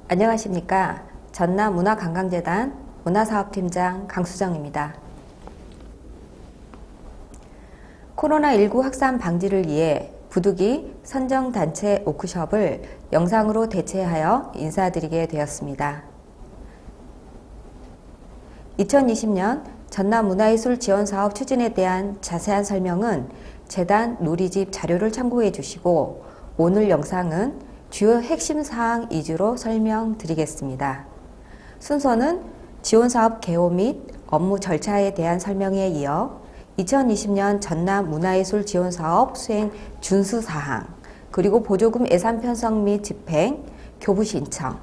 안녕하십니까. 전남문화관광재단 문화사업팀장 강수정입니다. 코로나19 확산 방지를 위해 부득이 선정단체 워크숍을 영상으로 대체하여 인사드리게 되었습니다. 2020년 전남문화예술 지원사업 추진에 대한 자세한 설명은 재단 누리집 자료를 참고해 주시고, 오늘 영상은 주요 핵심 사항 위주로 설명드리겠습니다. 순서는 지원사업 개요 및 업무 절차에 대한 설명에 이어 2020년 전남문화예술 지원사업 수행 준수사항, 그리고 보조금 예산 편성 및 집행, 교부 신청,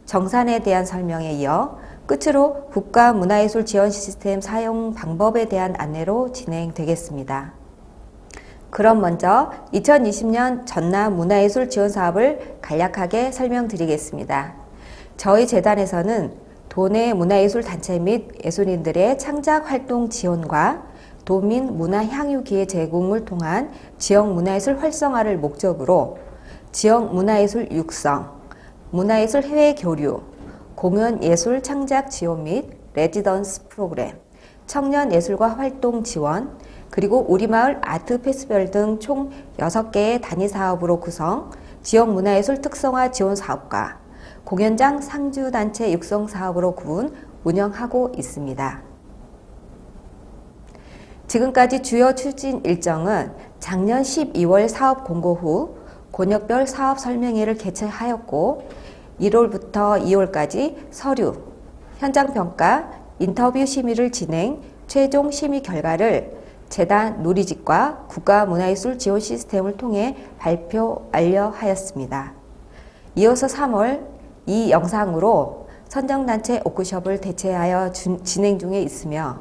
정산에 대한 설명에 이어 끝으로 국가문화예술 지원 시스템 사용 방법에 대한 안내로 진행되겠습니다. 그럼 먼저 2020년 전남문화예술 지원사업을 간략하게 설명드리겠습니다. 저희 재단에서는 도내 문화예술 단체 및 예술인들의 창작 활동 지원과 도민 문화 향유 기회 제공을 통한 지역 문화예술 활성화를 목적으로 지역 문화예술 육성, 문화예술 해외 교류, 공연 예술 창작 지원 및 레지던스 프로그램, 청년 예술가 활동 지원, 그리고 우리마을 아트 페스티벌 등 총 6개의 단위 사업으로 구성, 지역 문화예술 특성화 지원 사업과 공연장 상주단체 육성 사업으로 구분 운영하고 있습니다. 지금까지 주요 추진 일정은 작년 12월 사업 공고 후 권역별 사업 설명회를 개최하였고, 1월부터 2월까지 서류, 현장평가, 인터뷰 심의를 진행, 최종 심의 결과를 재단 누리집과 국가문화예술 지원 시스템을 통해 발표 완료하였습니다. 이어서 3월 이 영상으로 선정단체 워크숍을 대체하여 진행 중에 있으며,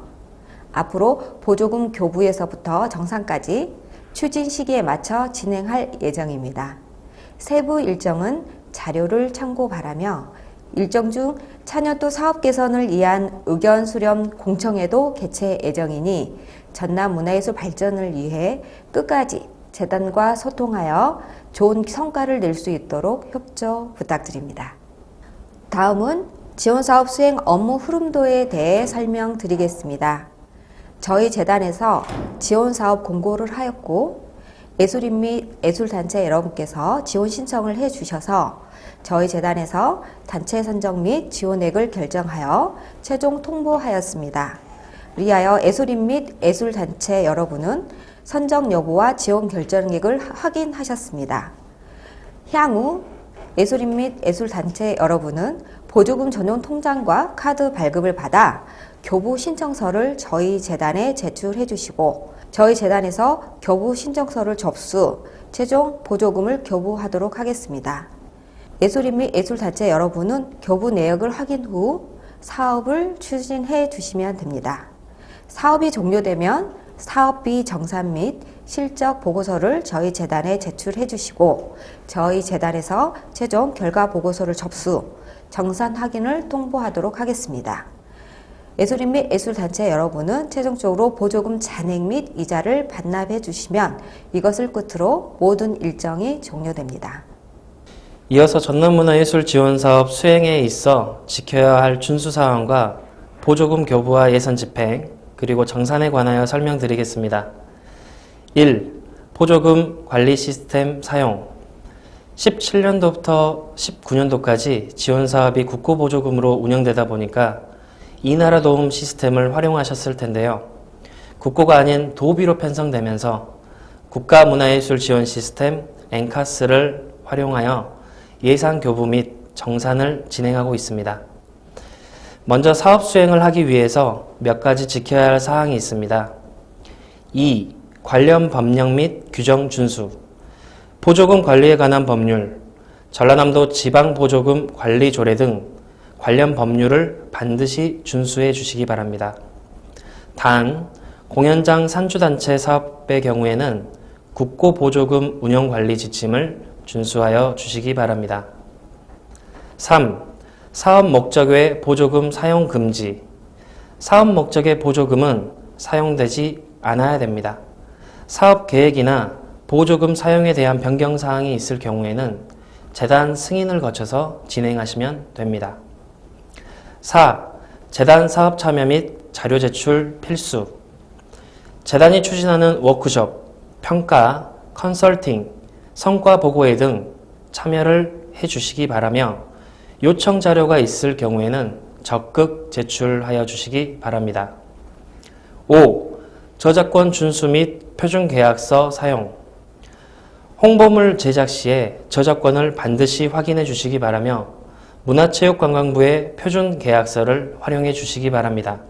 앞으로 보조금 교부에서부터 정산까지 추진 시기에 맞춰 진행할 예정입니다. 세부 일정은 자료를 참고 바라며, 일정 중 차년도 사업 개선을 위한 의견 수렴 공청회도 개최 예정이니 전남문화예술 발전을 위해 끝까지 재단과 소통하여 좋은 성과를 낼 수 있도록 협조 부탁드립니다. 다음은 지원사업 수행 업무 흐름도에 대해 설명드리겠습니다. 저희 재단에서 지원사업 공고를 하였고, 예술인 및 예술단체 여러분께서 지원 신청을 해주셔서 저희 재단에서 단체 선정 및 지원액을 결정하여 최종 통보하였습니다. 리하여 예술인 및 예술단체 여러분은 선정 여부와 지원 결정액을 확인하셨습니다. 향후 예술인 및 예술단체 여러분은 보조금 전용 통장과 카드 발급을 받아 교부 신청서를 저희 재단에 제출해 주시고, 저희 재단에서 교부 신청서를 접수, 최종 보조금을 교부하도록 하겠습니다. 예술인 및 예술단체 여러분은 교부 내역을 확인 후 사업을 추진해 주시면 됩니다. 사업이 종료되면 사업비 정산 및 실적 보고서를 저희 재단에 제출해 주시고, 저희 재단에서 최종 결과 보고서를 접수, 정산 확인을 통보하도록 하겠습니다. 예술인 및 예술단체 여러분은 최종적으로 보조금 잔액 및 이자를 반납해 주시면 이것을 끝으로 모든 일정이 종료됩니다. 이어서 전남문화예술 지원사업 수행에 있어 지켜야 할 준수사항과 보조금 교부와 예산 집행, 그리고 정산에 관하여 설명드리겠습니다. 1. 보조금 관리 시스템 사용. 17년도부터 19년도까지 지원사업이 국고보조금으로 운영되다 보니까 이나라 도움 시스템을 활용하셨을 텐데요. 국고가 아닌 도비로 편성되면서 국가문화예술 지원 시스템 엔카스를 활용하여 예산 교부 및 정산을 진행하고 있습니다. 먼저 사업 수행을 하기 위해서 몇 가지 지켜야 할 사항이 있습니다. 2. 관련 법령 및 규정 준수. 보조금 관리에 관한 법률, 전라남도 지방보조금 관리조례 등 관련 법률을 반드시 준수해 주시기 바랍니다. 단, 공연장 산주단체 사업의 경우에는 국고보조금 운영관리 지침을 준수하여 주시기 바랍니다. 3. 사업 목적 외 보조금 사용 금지. 사업 목적의 보조금은 사용되지 않아야 됩니다. 사업 계획이나 보조금 사용에 대한 변경 사항이 있을 경우에는 재단 승인을 거쳐서 진행하시면 됩니다. 4. 재단 사업 참여 및 자료 제출 필수. 재단이 추진하는 워크숍, 평가, 컨설팅, 성과 보고회 등 참여를 해주시기 바라며 요청 자료가 있을 경우에는 적극 제출하여 주시기 바랍니다. 5. 저작권 준수 및 표준계약서 사용. 홍보물 제작 시에 저작권을 반드시 확인해 주시기 바라며 문화체육관광부의 표준계약서를 활용해 주시기 바랍니다.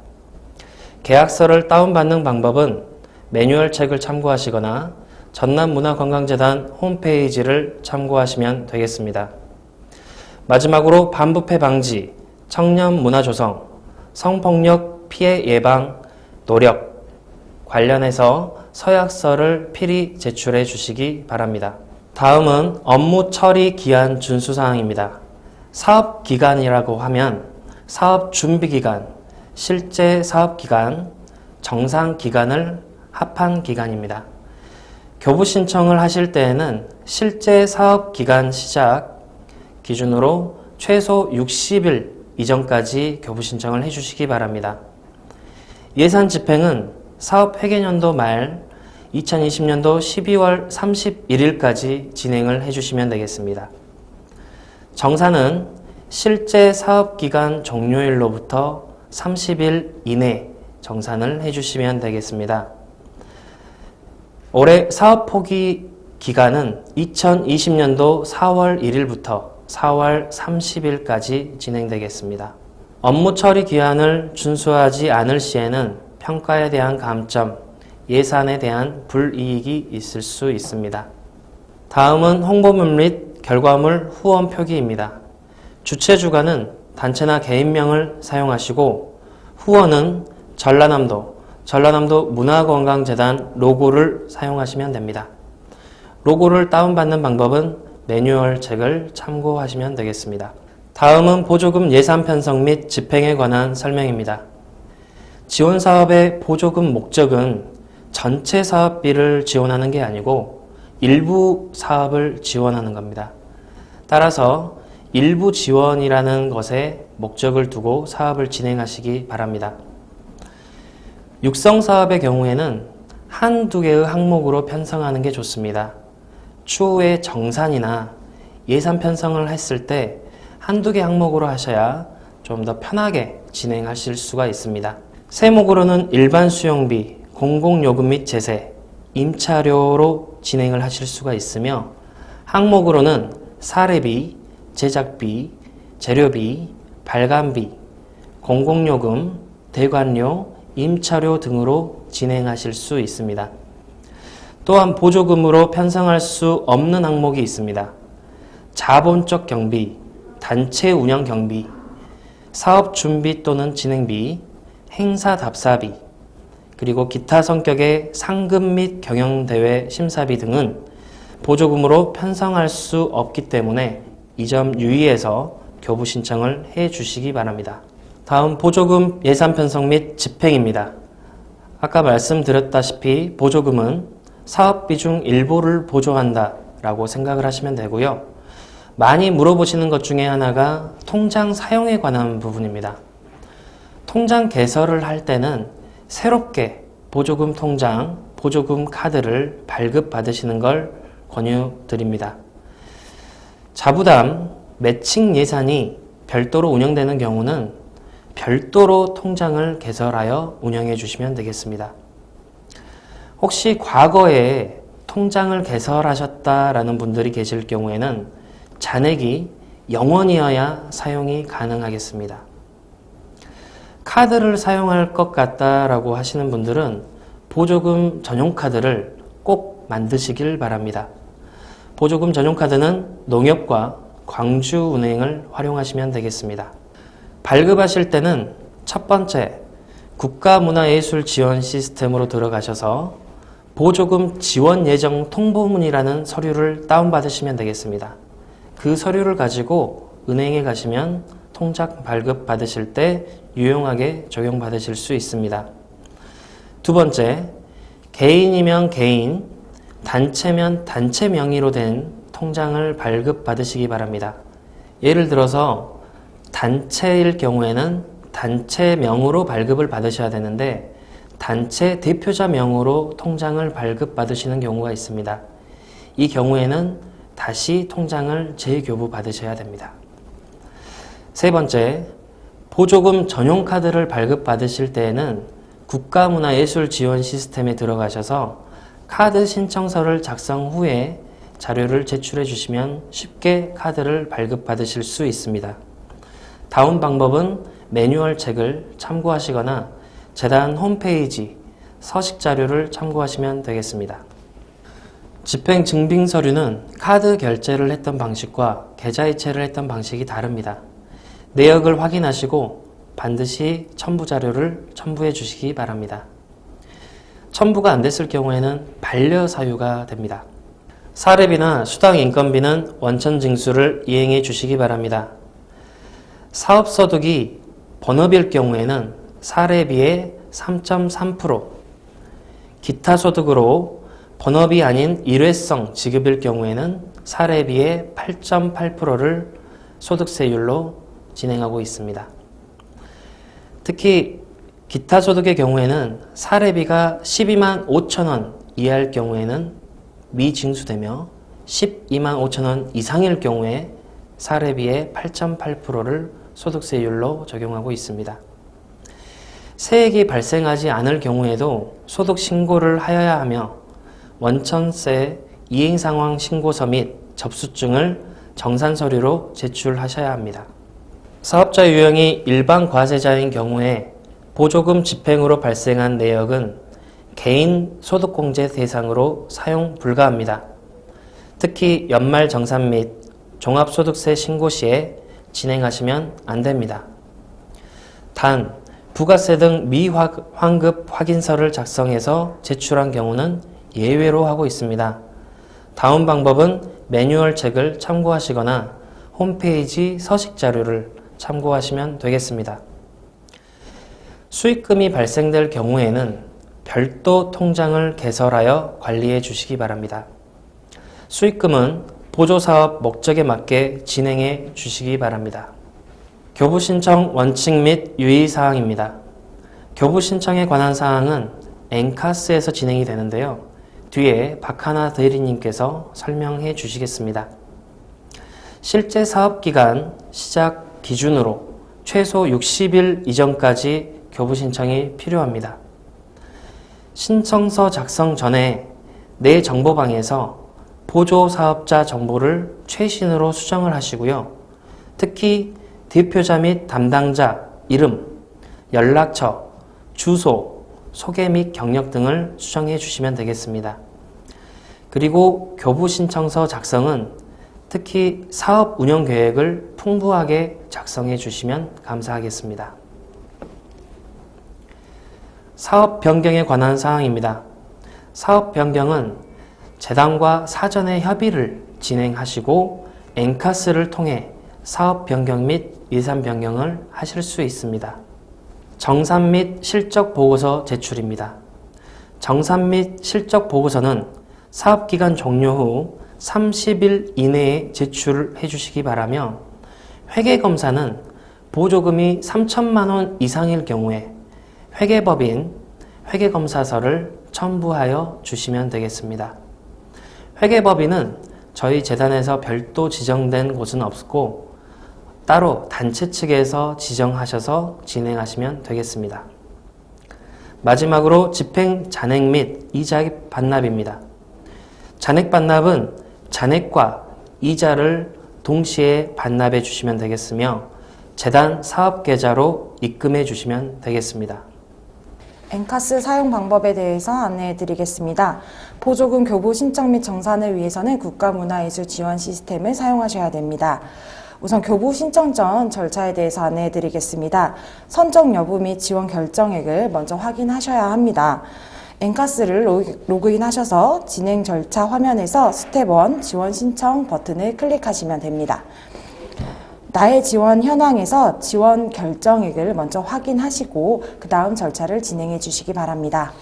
계약서를 다운받는 방법은 매뉴얼 책을 참고하시거나 전남문화관광재단 홈페이지를 참고하시면 되겠습니다. 마지막으로 반부패 방지, 청년 문화 조성, 성폭력 피해 예방, 노력 관련해서 서약서를 필히 제출해 주시기 바랍니다. 다음은 업무 처리 기한 준수 사항입니다. 사업 기간이라고 하면 사업 준비 기간, 실제 사업 기간, 정상 기간을 합한 기간입니다. 교부 신청을 하실 때에는 실제 사업 기간 시작 기준으로 최소 60일 이전까지 교부 신청을 해주시기 바랍니다. 예산 집행은 사업 회계년도 말 2020년도 12월 31일까지 진행을 해주시면 되겠습니다. 정산은 실제 사업 기간 종료일로부터 30일 이내 정산을 해주시면 되겠습니다. 올해 사업 포기 기간은 2020년도 4월 1일부터 4월 30일까지 진행되겠습니다. 업무 처리 기한을 준수하지 않을 시에는 평가에 대한 감점, 예산에 대한 불이익이 있을 수 있습니다. 다음은 홍보물 및 결과물 후원 표기입니다. 주최 주관은 단체나 개인명을 사용하시고 후원은 전라남도 문화관광재단 로고를 사용하시면 됩니다. 로고를 다운받는 방법은 매뉴얼 책을 참고하시면 되겠습니다. 다음은 보조금 예산 편성 및 집행에 관한 설명입니다. 지원사업의 보조금 목적은 전체 사업비를 지원하는 게 아니고 일부 사업을 지원하는 겁니다. 따라서 일부 지원이라는 것에 목적을 두고 사업을 진행하시기 바랍니다. 육성사업의 경우에는 한두 개의 항목으로 편성하는 게 좋습니다. 추후에 정산이나 예산 편성을 했을 때 한두 개 항목으로 하셔야 좀 더 편하게 진행하실 수가 있습니다. 세목으로는 일반 수용비, 공공요금 및 제세, 임차료로 진행을 하실 수가 있으며 항목으로는 사례비, 제작비, 재료비, 발간비, 공공요금, 대관료, 임차료 등으로 진행하실 수 있습니다. 또한 보조금으로 편성할 수 없는 항목이 있습니다. 자본적 경비, 단체 운영 경비, 사업 준비 또는 진행비, 행사 답사비, 그리고 기타 성격의 상금 및 경영대회 심사비 등은 보조금으로 편성할 수 없기 때문에 이 점 유의해서 교부 신청을 해 주시기 바랍니다. 다음 보조금 예산 편성 및 집행입니다. 아까 말씀드렸다시피 보조금은 사업비 중 일부를 보조한다 라고 생각을 하시면 되고요. 많이 물어보시는 것 중에 하나가 통장 사용에 관한 부분입니다. 통장 개설을 할 때는 새롭게 보조금 통장, 보조금 카드를 발급받으시는 걸 권유드립니다. 자부담, 매칭 예산이 별도로 운영되는 경우는 별도로 통장을 개설하여 운영해 주시면 되겠습니다. 혹시 과거에 통장을 개설하셨다라는 분들이 계실 경우에는 잔액이 0원이어야 사용이 가능하겠습니다. 카드를 사용할 것 같다라고 하시는 분들은 보조금 전용 카드를 꼭 만드시길 바랍니다. 보조금 전용 카드는 농협과 광주은행을 활용하시면 되겠습니다. 발급하실 때는 첫 번째, 국가문화예술 지원 시스템으로 들어가셔서 보조금 지원 예정 통보문이라는 서류를 다운받으시면 되겠습니다. 그 서류를 가지고 은행에 가시면 통장 발급 받으실 때 유용하게 적용받으실 수 있습니다. 두 번째, 개인이면 개인, 단체면 단체 명의로 된 통장을 발급받으시기 바랍니다. 예를 들어서 단체일 경우에는 단체명으로 발급을 받으셔야 되는데 단체 대표자 명으로 통장을 발급받으시는 경우가 있습니다. 이 경우에는 다시 통장을 재교부 받으셔야 됩니다. 세 번째, 보조금 전용 카드를 발급받으실 때에는 국가문화예술지원 시스템에 들어가셔서 카드 신청서를 작성 후에 자료를 제출해 주시면 쉽게 카드를 발급받으실 수 있습니다. 다운 방법은 매뉴얼 책을 참고하시거나 재단 홈페이지 서식 자료를 참고하시면 되겠습니다. 집행증빙 서류는 카드 결제를 했던 방식과 계좌이체를 했던 방식이 다릅니다. 내역을 확인하시고 반드시 첨부 자료를 첨부해 주시기 바랍니다. 첨부가 안 됐을 경우에는 반려사유가 됩니다. 사례비나 수당 인건비는 원천 징수를 이행해 주시기 바랍니다. 사업소득이 본업일 경우에는 사례비의 3.3%, 기타 소득으로 본업이 아닌 일회성 지급일 경우에는 사례비의 8.8%를 소득세율로 진행하고 있습니다. 특히 기타 소득의 경우에는 사례비가 12만 5천 원 이하일 경우에는 미징수되며 12만 5천 원 이상일 경우에 사례비의 8.8%를 소득세율로 적용하고 있습니다. 세액이 발생하지 않을 경우에도 소득 신고를 하여야 하며 원천세 이행상황 신고서 및 접수증을 정산 서류로 제출하셔야 합니다. 사업자 유형이 일반 과세자인 경우에 보조금 집행으로 발생한 내역은 개인 소득공제 대상으로 사용 불가합니다. 특히 연말정산 및 종합소득세 신고 시에 진행하시면 안 됩니다. 단, 부가세 등 미환급 확인서를 작성해서 제출한 경우는 예외로 하고 있습니다. 다운 방법은 매뉴얼 책을 참고하시거나 홈페이지 서식 자료를 참고하시면 되겠습니다. 수익금이 발생될 경우에는 별도 통장을 개설하여 관리해 주시기 바랍니다. 수익금은 보조사업 목적에 맞게 진행해 주시기 바랍니다. 교부 신청 원칙 및 유의사항입니다. 교부 신청에 관한 사항은 엔카스에서 진행이 되는데요. 뒤에 박하나 대리님께서 설명해 주시겠습니다. 실제 사업기간 시작 기준으로 최소 60일 이전까지 교부 신청이 필요합니다. 신청서 작성 전에 내 정보방에서 보조사업자 정보를 최신으로 수정을 하시고요. 특히 대표자 및 담당자 이름, 연락처, 주소, 소개 및 경력 등을 수정해 주시면 되겠습니다. 그리고 교부 신청서 작성은 특히 사업 운영 계획을 풍부하게 작성해 주시면 감사하겠습니다. 사업 변경에 관한 사항입니다. 사업 변경은 재단과 사전에 협의를 진행하시고 엔카스를 통해 사업 변경 및 예산 변경을 하실 수 있습니다. 정산 및 실적 보고서 제출입니다. 정산 및 실적 보고서는 사업기간 종료 후 30일 이내에 제출해 주시기 바라며 회계검사는 보조금이 3천만 원 이상일 경우에 회계법인 회계검사서를 첨부하여 주시면 되겠습니다. 회계법인은 저희 재단에서 별도 지정된 곳은 없고 따로 단체 측에서 지정하셔서 진행하시면 되겠습니다. 마지막으로 집행 잔액 및 이자 반납입니다. 잔액 반납은 잔액과 이자를 동시에 반납해 주시면 되겠으며 재단 사업계좌로 입금해 주시면 되겠습니다. 엔카스 사용 방법에 대해서 안내해 드리겠습니다. 보조금 교부 신청 및 정산을 위해서는 국가문화예술 지원 시스템을 사용하셔야 됩니다. 우선 교부 신청 전 절차에 대해서 안내해 드리겠습니다. 선정 여부 및 지원 결정액을 먼저 확인하셔야 합니다. 엔카스를 로그인 하셔서 진행 절차 화면에서 스텝 1 지원 신청 버튼을 클릭하시면 됩니다. 나의 지원 현황에서 지원 결정액을 먼저 확인하시고 그 다음 절차를 진행해 주시기 바랍니다.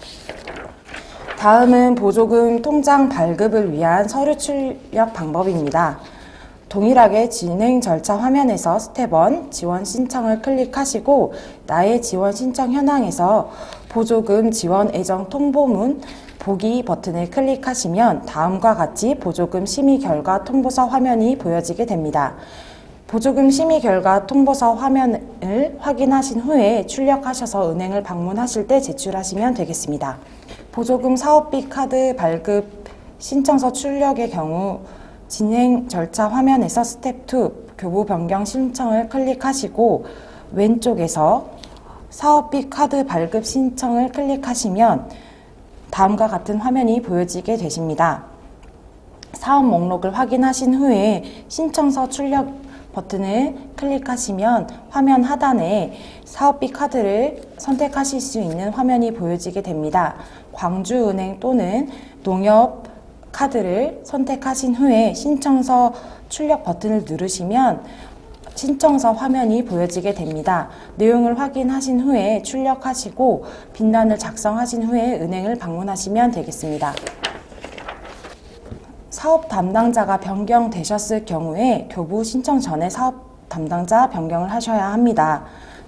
다음은 보조금 통장 발급을 위한 서류 출력 방법입니다. 동일하게 진행 절차 화면에서 스텝 1 지원 신청을 클릭하시고 나의 지원 신청 현황에서 보조금 지원 애정 통보문 보기 버튼을 클릭하시면 다음과 같이 보조금 심의 결과 통보서 화면이 보여지게 됩니다. 보조금 심의 결과 통보서 화면을 확인하신 후에 출력하셔서 은행을 방문하실 때 제출하시면 되겠습니다. 보조금 사업비 카드 발급 신청서 출력의 경우 진행 절차 화면에서 스텝 2 교부 변경 신청을 클릭하시고 왼쪽에서 사업비 카드 발급 신청을 클릭하시면 다음과 같은 화면이 보여지게 되십니다. 사업 목록을 확인하신 후에 신청서 출력 버튼을 클릭하시면 화면 하단에 사업비 카드를 선택하실 수 있는 화면이 보여지게 됩니다. 광주은행 또는 농협 카드를 선택하신 후에 신청서 출력 버튼을 누르시면 신청서 화면이 보여지게 됩니다. 내용을 확인하신 후에 출력하시고 빈란을 작성하신 후에 은행을 방문하시면 되겠습니다. 사업 담당자가 변경되셨을 경우에 교부 신청 전에 사업 담당자 변경을 하셔야 합니다.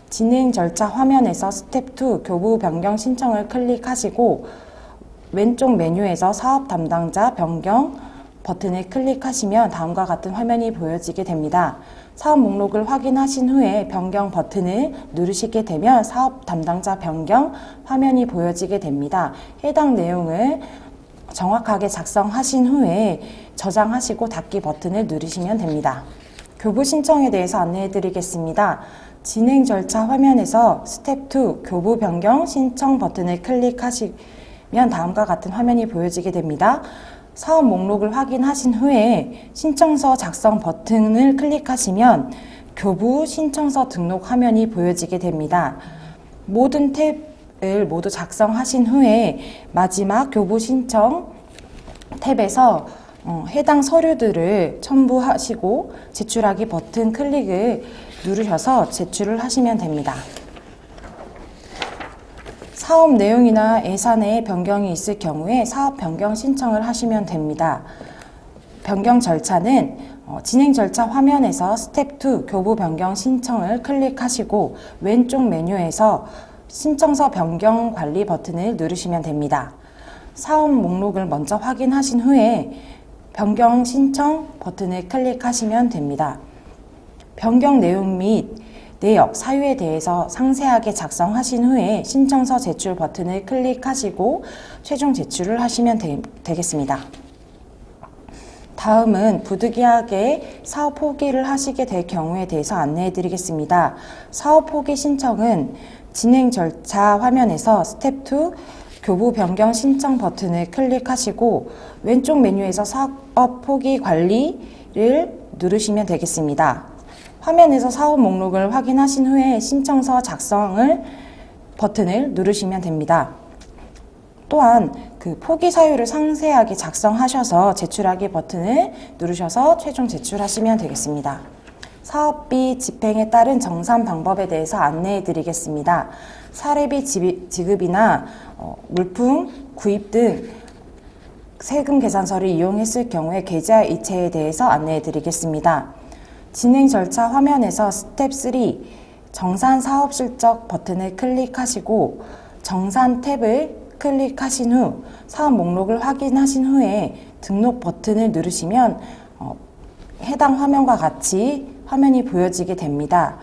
진행 절차 화면에서 스텝 2 교부 변경 신청을 클릭하시고 왼쪽 메뉴에서 사업 담당자 변경 버튼을 클릭하시면 다음과 같은 화면이 보여지게 됩니다. 사업 목록을 확인하신 후에 변경 버튼을 누르시게 되면 사업 담당자 변경 화면이 보여지게 됩니다. 해당 내용을 정확하게 작성하신 후에 저장하시고 닫기 버튼을 누르시면 됩니다. 교부 신청에 대해서 안내해 드리겠습니다. 진행 절차 화면에서 스텝 2 교부 변경 신청 버튼을 클릭하시면 다음과 같은 화면이 보여지게 됩니다. 사업 목록을 확인하신 후에 신청서 작성 버튼을 클릭하시면 교부 신청서 등록 화면이 보여지게 됩니다. 모든 탭을 모두 작성하신 후에 마지막 교부 신청 탭에서 해당 서류들을 첨부하시고 제출하기 버튼 클릭을 누르셔서 제출을 하시면 됩니다. 사업 내용이나 예산에 변경이 있을 경우에 사업 변경 신청을 하시면 됩니다. 변경 절차는 진행 절차 화면에서 스텝 2 교부 변경 신청을 클릭하시고 왼쪽 메뉴에서 신청서 변경 관리 버튼을 누르시면 됩니다. 사업 목록을 먼저 확인하신 후에 변경 신청 버튼을 클릭하시면 됩니다. 변경 내용 및 내역, 사유에 대해서 상세하게 작성하신 후에 신청서 제출 버튼을 클릭하시고 최종 제출을 하시면 되겠습니다. 다음은 부득이하게 사업 포기를 하시게 될 경우에 대해서 안내해 드리겠습니다. 사업 포기 신청은 진행 절차 화면에서 스텝 2 교부 변경 신청 버튼을 클릭하시고 왼쪽 메뉴에서 사업 포기 관리를 누르시면 되겠습니다. 화면에서 사업 목록을 확인하신 후에 신청서 작성을 버튼을 누르시면 됩니다. 또한 그 포기 사유를 상세하게 작성하셔서 제출하기 버튼을 누르셔서 최종 제출하시면 되겠습니다. 사업비 집행에 따른 정산 방법에 대해서 안내해 드리겠습니다. 사례비 지급이나 물품 구입 등 세금 계산서를 이용했을 경우에 계좌 이체에 대해서 안내해 드리겠습니다. 진행 절차 화면에서 스텝 3 정산 사업 실적 버튼을 클릭하시고 정산 탭을 클릭하신 후 사업 목록을 확인하신 후에 등록 버튼을 누르시면 해당 화면과 같이 화면이 보여지게 됩니다.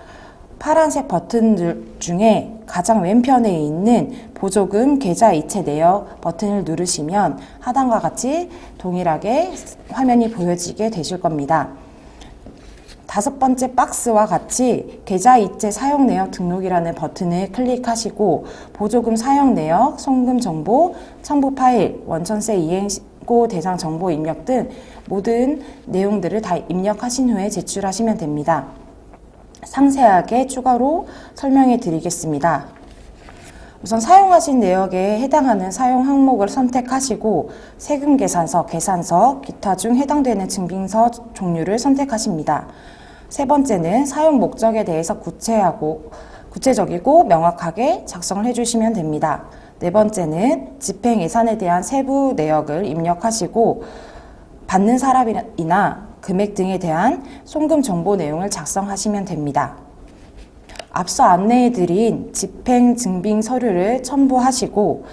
파란색 버튼들 중에 가장 왼편에 있는 보조금 계좌 이체 내역 버튼을 누르시면 하단과 같이 동일하게 화면이 보여지게 되실 겁니다. 5번째 박스와 같이 계좌 이체 사용 내역 등록이라는 버튼을 클릭하시고 보조금 사용 내역, 송금 정보, 첨부 파일, 원천세 이행고 대상 정보 입력 등 모든 내용들을 다 입력하신 후에 제출하시면 됩니다. 상세하게 추가로 설명해 드리겠습니다. 우선 사용하신 내역에 해당하는 사용 항목을 선택하시고 세금 계산서, 계산서, 기타 중 해당되는 증빙서 종류를 선택하십니다. 세 번째는 사용 목적에 대해서 구체적이고 명확하게 작성을 해주시면 됩니다. 네 번째는 집행 예산에 대한 세부 내역을 입력하시고 받는 사람이나 금액 등에 대한 송금 정보 내용을 작성하시면 됩니다. 앞서 안내해드린 집행 증빙 서류를 첨부하시고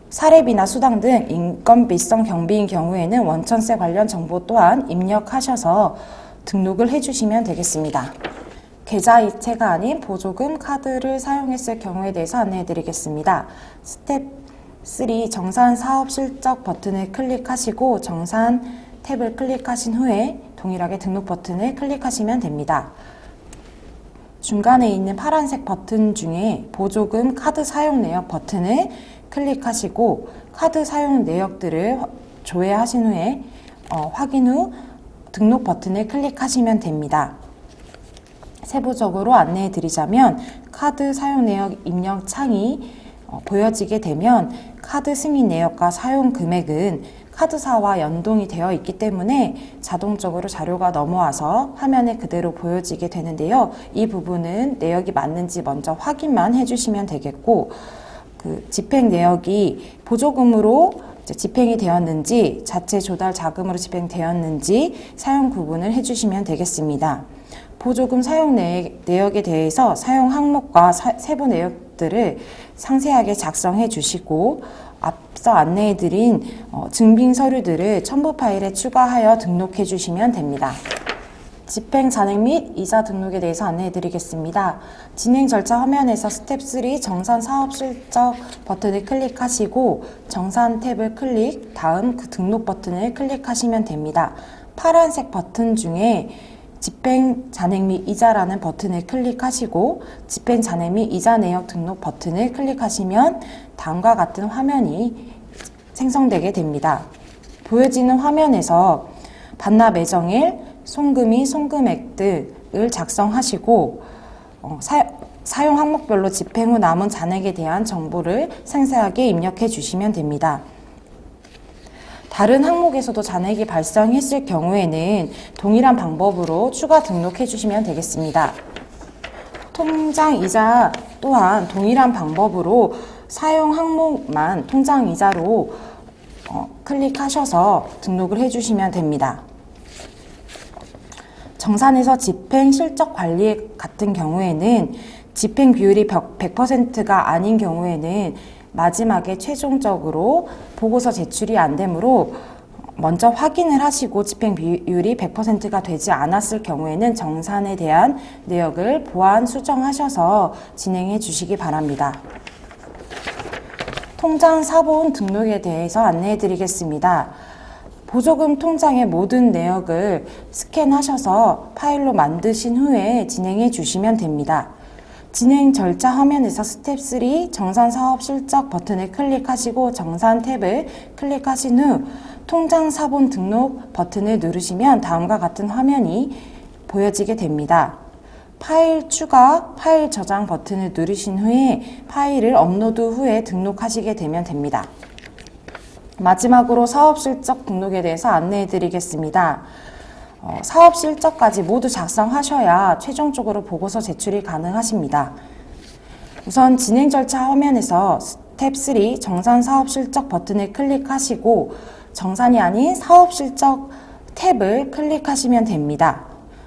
사례비나 수당 등 인건비성 경비인 경우에는 원천세 관련 정보 또한 입력하셔서 등록을 해주시면 되겠습니다. 계좌이체가 아닌 보조금 카드를 사용했을 경우에 대해서 안내해드리겠습니다. 스텝 3 정산 사업 실적 버튼을 클릭하시고 정산 탭을 클릭하신 후에 동일하게 등록 버튼을 클릭하시면 됩니다. 중간에 있는 파란색 버튼 중에 보조금 카드 사용 내역 버튼을 클릭하시고 카드 사용 내역들을 조회하신 후에 확인 후 등록 버튼을 클릭하시면 됩니다. 세부적으로 안내해 드리자면 카드 사용 내역 입력 창이 보여지게 되면 카드 승인 내역과 사용 금액은 카드사와 연동이 되어 있기 때문에 자동적으로 자료가 넘어와서 화면에 그대로 보여지게 되는데요. 이 부분은 내역이 맞는지 먼저 확인만 해주시면 되겠고 집행 내역이 보조금으로 집행이 되었는지 자체 조달 자금으로 집행되었는지 사용 구분을 해주시면 되겠습니다. 보조금 사용 내역에 대해서 사용 항목과 세부 내역들을 상세하게 작성해 주시고 앞서 안내해드린 증빙 서류들을 첨부 파일에 추가하여 등록해 주시면 됩니다. 집행 잔액 및 이자 등록에 대해서 안내해드리겠습니다. 진행 절차 화면에서 스텝 3 정산 사업 실적 버튼을 클릭하시고 정산 탭을 클릭, 다음 그 등록 버튼을 클릭하시면 됩니다. 파란색 버튼 중에 집행 잔액 및 이자라는 버튼을 클릭하시고 집행 잔액 및 이자 내역 등록 버튼을 클릭하시면 다음과 같은 화면이 생성되게 됩니다. 보여지는 화면에서 반납 예정일, 송금일, 송금액 등을 작성하시고 사용 항목별로 집행 후 남은 잔액에 대한 정보를 상세하게 입력해 주시면 됩니다. 다른 항목에서도 잔액이 발생했을 경우에는 동일한 방법으로 추가 등록해 주시면 되겠습니다. 통장 이자 또한 동일한 방법으로 사용 항목만 통장 이자로 클릭하셔서 등록을 해 주시면 됩니다. 정산에서 집행 실적 관리 같은 경우에는 집행 비율이 100%가 아닌 경우에는 마지막에 최종적으로 보고서 제출이 안 되므로 먼저 확인을 하시고 집행 비율이 100%가 되지 않았을 경우에는 정산에 대한 내역을 보완 수정하셔서 진행해 주시기 바랍니다. 통장 사본 등록에 대해서 안내해 드리겠습니다. 보조금 통장의 모든 내역을 스캔하셔서 파일로 만드신 후에 진행해 주시면 됩니다. 진행 절차 화면에서 스텝 3 정산 사업 실적 버튼을 클릭하시고 정산 탭을 클릭하신 후 통장 사본 등록 버튼을 누르시면 다음과 같은 화면이 보여지게 됩니다. 파일 추가, 파일 저장 버튼을 누르신 후에 파일을 업로드 후에 등록하시게 되면 됩니다. 마지막으로 사업 실적 등록에 대해서 안내해 드리겠습니다. 사업 실적까지 모두 작성하셔야 최종적으로 보고서 제출이 가능하십니다. 우선 진행 절차 화면에서 스텝 3 정산 사업 실적 버튼을 클릭하시고 정산이 아닌 사업 실적 탭을 클릭하시면 됩니다.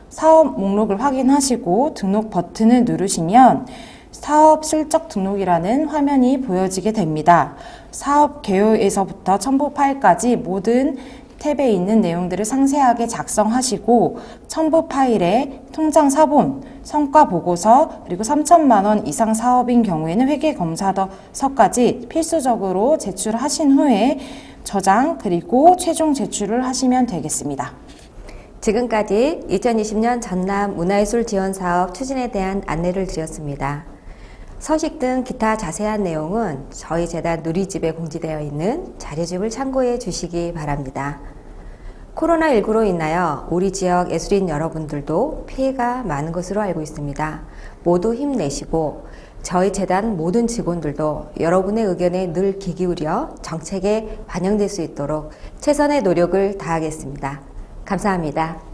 사업 목록을 확인하시고 등록 버튼을 누르시면 사업 실적 등록이라는 화면이 보여지게 됩니다. 사업 개요에서부터 첨부 파일까지 모든 탭에 있는 내용들을 상세하게 작성하시고 첨부 파일에 통장 사본, 성과 보고서, 그리고 3천만 원 이상 사업인 경우에는 회계검사서까지 필수적으로 제출하신 후에 저장 그리고 최종 제출을 하시면 되겠습니다. 지금까지 2020년 전남 문화예술 지원 사업 추진에 대한 안내를 드렸습니다. 서식 등 기타 자세한 내용은 저희 재단 누리집에 공지되어 있는 자료집을 참고해 주시기 바랍니다. 코로나19로 인하여 우리 지역 예술인 여러분들도 피해가 많은 것으로 알고 있습니다. 모두 힘내시고 저희 재단 모든 직원들도 여러분의 의견에 늘 귀 기울여 정책에 반영될 수 있도록 최선의 노력을 다하겠습니다. 감사합니다.